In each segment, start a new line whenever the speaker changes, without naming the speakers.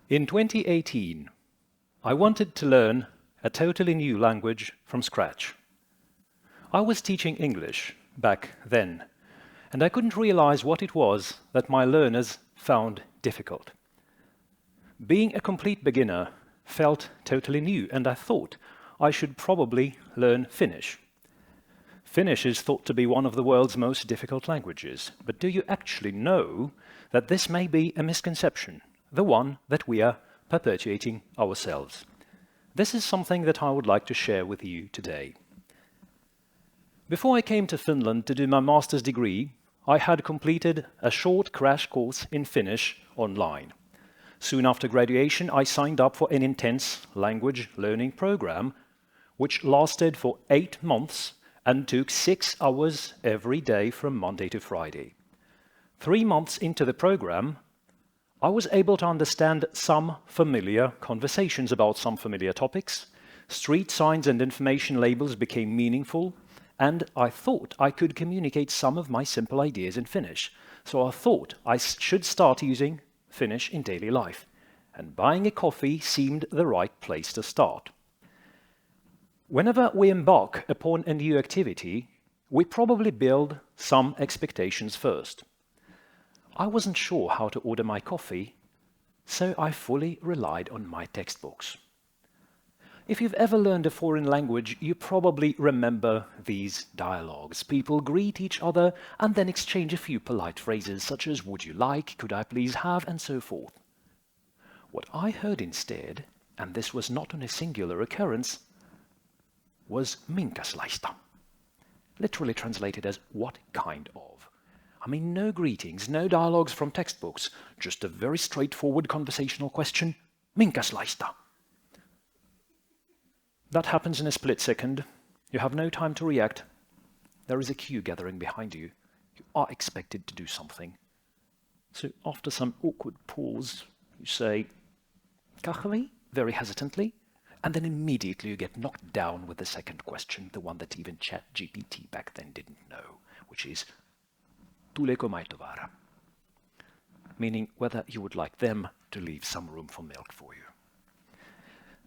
In 2018, I wanted to learn a totally new language from scratch. I was teaching English back then, and I couldn't realize what it was that my learners found difficult. Being a complete beginner felt totally new, and I thought I should probably learn Finnish. Finnish is thought to be one of the world's most difficult languages, but do you actually know that this may be a misconception, the one that we are perpetuating ourselves? This is something that I would like to share with you today. Before I came to Finland to do my master's degree, I had completed a short crash course in Finnish online. Soon after graduation, I signed up for an intense language learning program, which lasted for 8 months and took 6 hours every day from Monday to Friday. 3 months into the program, I was able to understand some familiar conversations about some familiar topics. Street signs and information labels became meaningful, and I thought I could communicate some of my simple ideas in Finnish. So I thought I should start using Finnish in daily life, and buying a coffee seemed the right place to start. Whenever we embark upon a new activity, we probably build some expectations first. I wasn't sure how to order my coffee, so I fully relied on my textbooks. If you've ever learned a foreign language, you probably remember these dialogues. People greet each other and then exchange a few polite phrases such as "would you like," "could I please have," and so forth. What I heard instead, and this was not on a singular occurrence, was "minkäslaista," literally translated as "what kind of." I mean, no greetings, no dialogues from textbooks, just a very straightforward conversational question, "minkäslaista." That happens in a split second. You have no time to react. There is a queue gathering behind you. You are expected to do something. So after some awkward pause, you say, "kahvi," very hesitantly, and then immediately you get knocked down with the second question, the one that even ChatGPT back then didn't know, which is, "tuleeko maitovaara?" Meaning whether you would like them to leave some room for milk for you.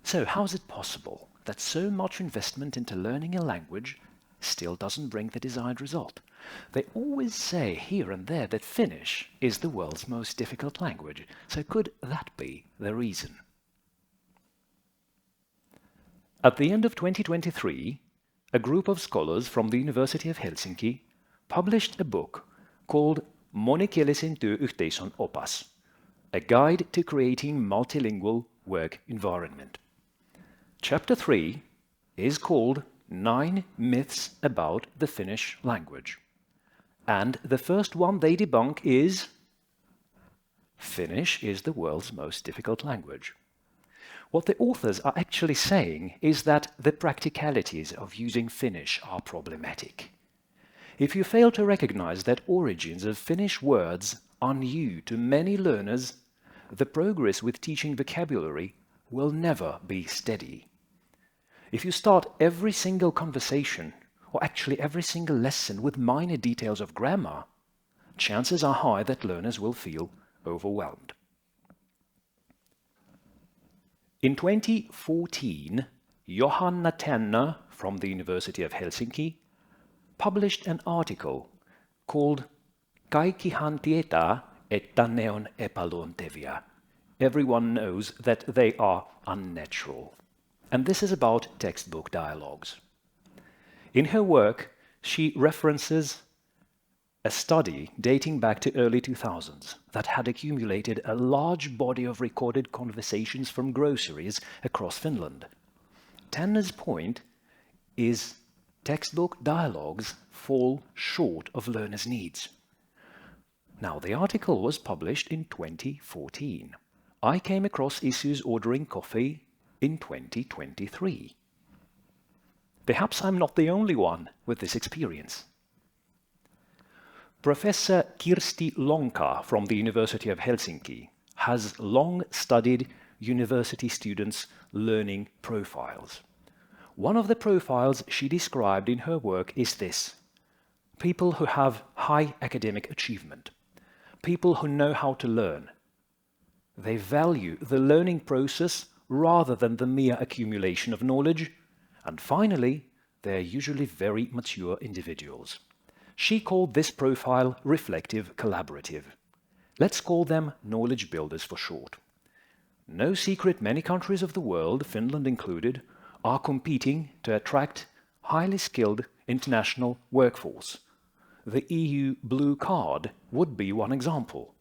So how is it possible that so much investment into learning a language still doesn't bring the desired result? They always say here and there that Finnish is the world's most difficult language, so could that be the reason? At the end of 2023, a group of scholars from the University of Helsinki published a book called Monikielisen työyhteisön opas, a guide to creating multilingual work environment. Chapter 3 is called 9 Myths About the Finnish Language. And the first one they debunk is Finnish is the world's most difficult language. What the authors are actually saying is that the practicalities of using Finnish are problematic. If you fail to recognize that origins of Finnish words are new to many learners, the progress with teaching vocabulary will never be steady. If you start every single conversation, or actually every single lesson, with minor details of grammar, chances are high that learners will feel overwhelmed. In 2014, Johanna Tanner from the University of Helsinki published an article called "Kaikkihan tietää, että ne on epäluontevia." Everyone knows that they are unnatural. And this is about textbook dialogues. In her work, she references a study dating back to early 2000s that had accumulated a large body of recorded conversations from groceries across Finland. Tanner's point is textbook dialogues fall short of learners' needs. Now, the article was published in 2014. I came across issues ordering coffee in 2023. Perhaps I'm not the only one with this experience. Professor Kirsti Lonka from the University of Helsinki has long studied university students' learning profiles. One of the profiles she described in her work is this: people who have high academic achievement, people who know how to learn, They value the learning process rather than the mere accumulation of knowledge. And finally, they are usually very mature individuals. She called this profile reflective collaborative. Let's call them knowledge builders for short. No secret, many countries of the world, Finland included, are competing to attract highly skilled international workforce. The EU Blue Card would be one example.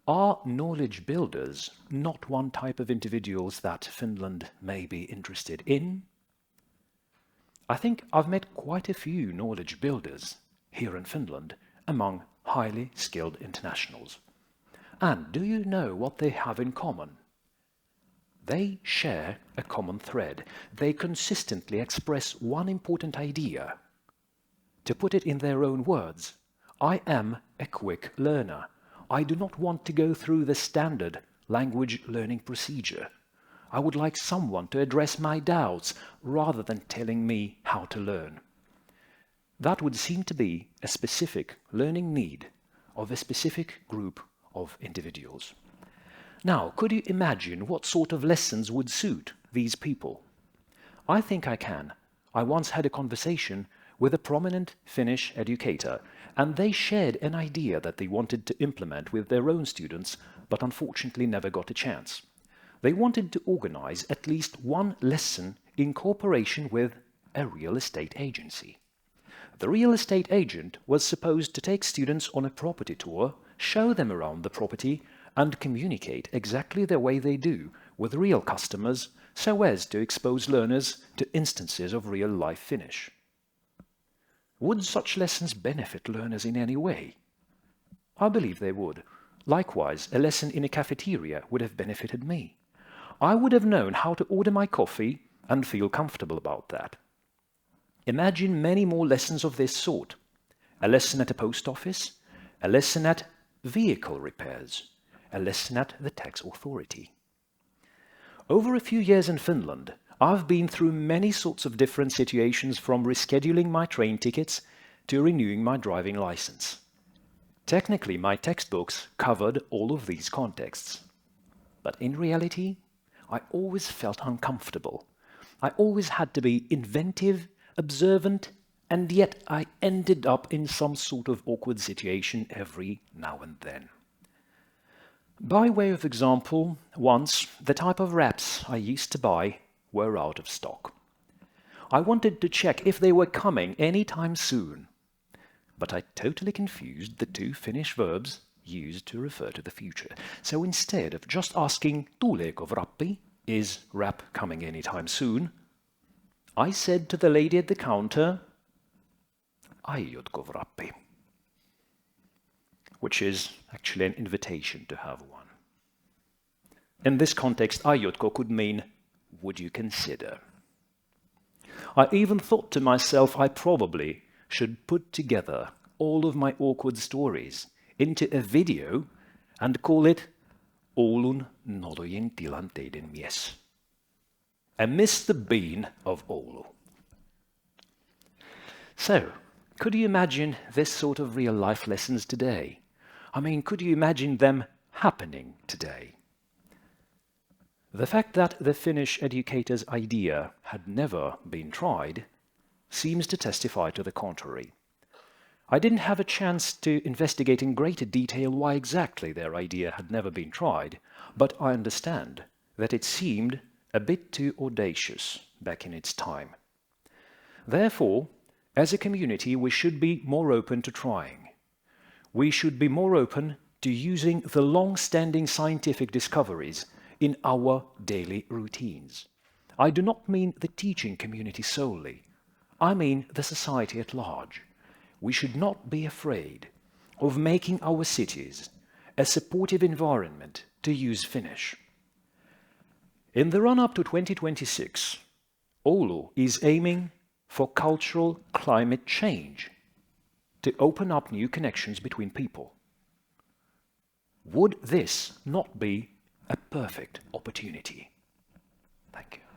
Are knowledge builders not one type of individuals that Finland may be interested in? I think I've met quite a few knowledge builders here in Finland among highly skilled internationals. And do you know what they have in common? They share a common thread. They consistently express one important idea. To put it in their own words, I am a quick learner. I do not want to go through the standard language learning procedure. I would like someone to address my doubts rather than telling me how to learn. That would seem to be a specific learning need of a specific group of individuals. Now, could you imagine what sort of lessons would suit these people? I think I can. I once had a conversation with a prominent Finnish educator, and they shared an idea that they wanted to implement with their own students, but unfortunately never got a chance. They wanted to organize at least one lesson in cooperation with a real estate agency. The real estate agent was supposed to take students on a property tour, show them around the property, and communicate exactly the way they do with real customers so as to expose learners to instances of real-life Finnish. Would such lessons benefit learners in any way? I believe they would. Likewise, a lesson in a cafeteria would have benefited me. I would have known how to order my coffee and feel comfortable about that. Imagine many more lessons of this sort. A lesson at a post office, a lesson at vehicle repairs, a lesson at the tax authority. Over a few years in Finland, I've been through many sorts of different situations, from rescheduling my train tickets to renewing my driving license. Technically, my textbooks covered all of these contexts. But in reality, I always felt uncomfortable. I always had to be inventive, observant, and yet I ended up in some sort of awkward situation every now and then. By way of example, once the type of wraps I used to buy were out of stock. I wanted to check if they were coming anytime soon, but I totally confused the two Finnish verbs used to refer to the future. So instead of just asking "Tuleeko wrappi?" is wrap coming anytime soon, I said to the lady at the counter, "Aiotko wrappi?" which is actually an invitation to have one. In this context, aiotko could mean, would you consider? I even thought to myself I probably should put together all of my awkward stories into a video and call it Oulun nolojen tilanteiden mies. A Mr. Bean of Oulu. So, could you imagine this sort of real-life lessons today? I mean, could you imagine them happening today? The fact that the Finnish educator's idea had never been tried seems to testify to the contrary. I didn't have a chance to investigate in greater detail why exactly their idea had never been tried, but I understand that it seemed a bit too audacious back in its time. Therefore, as a community, we should be more open to trying. We should be more open to using the long-standing scientific discoveries in our daily routines. I do not mean the teaching community solely. I mean the society at large. We should not be afraid of making our cities a supportive environment to use Finnish. In the run-up to 2026, Oulu is aiming for cultural climate change to open up new connections between people. Would this not be a perfect opportunity? Thank you.